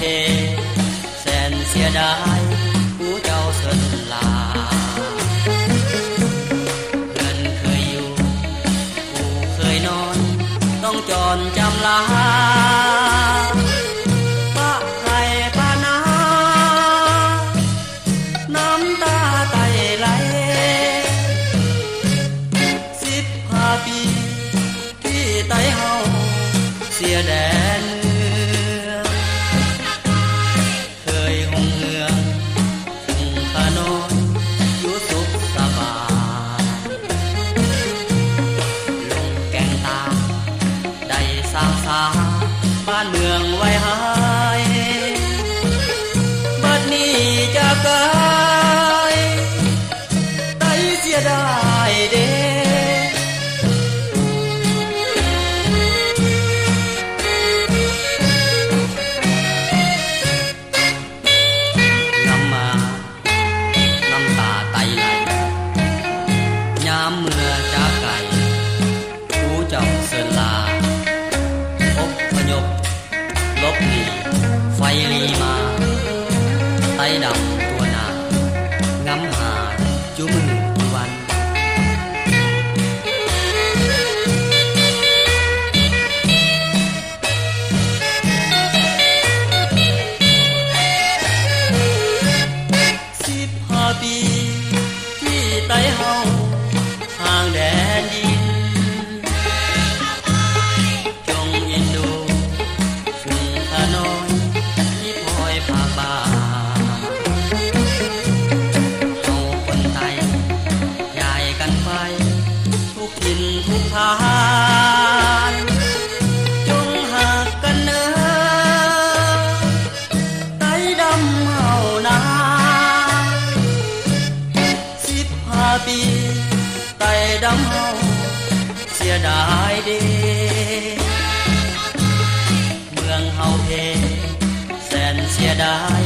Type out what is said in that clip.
เพแสนเสียดายผู้เจ้าเสินลาเพื่อนเคยอยู่ผู้เคยนอนต้องจรจำลาพระไทยพานาน้ำตาไตไหล15 ปีที่ไตเฮาเสียแดนเคยหงเหืองคงขนอนอยู่สุขสบายลงแกงตาได้สร้างสาบ้านเมืองไว้หายบัดนี้จะเกยไตเสียดายเด้เมื่อจากไกลผู้เจ้าเสินลาอพยพลบหนีไฟลีมาไต้ดำตัวนางำหาจุมือวัน15 ปีที่ไต้เฮาห่างแดนดินจงเอ็นดูชุมขน้อยที่พลอยพาบาเอาคนไทยย้ายกันไปทุกถิ่นทุกทางจงหักกันเนื้อไต้ดำเฮานา15 ปีไต้ดำเฮาเสียดายเด้เมืองเฮาเพแสนเสียดาย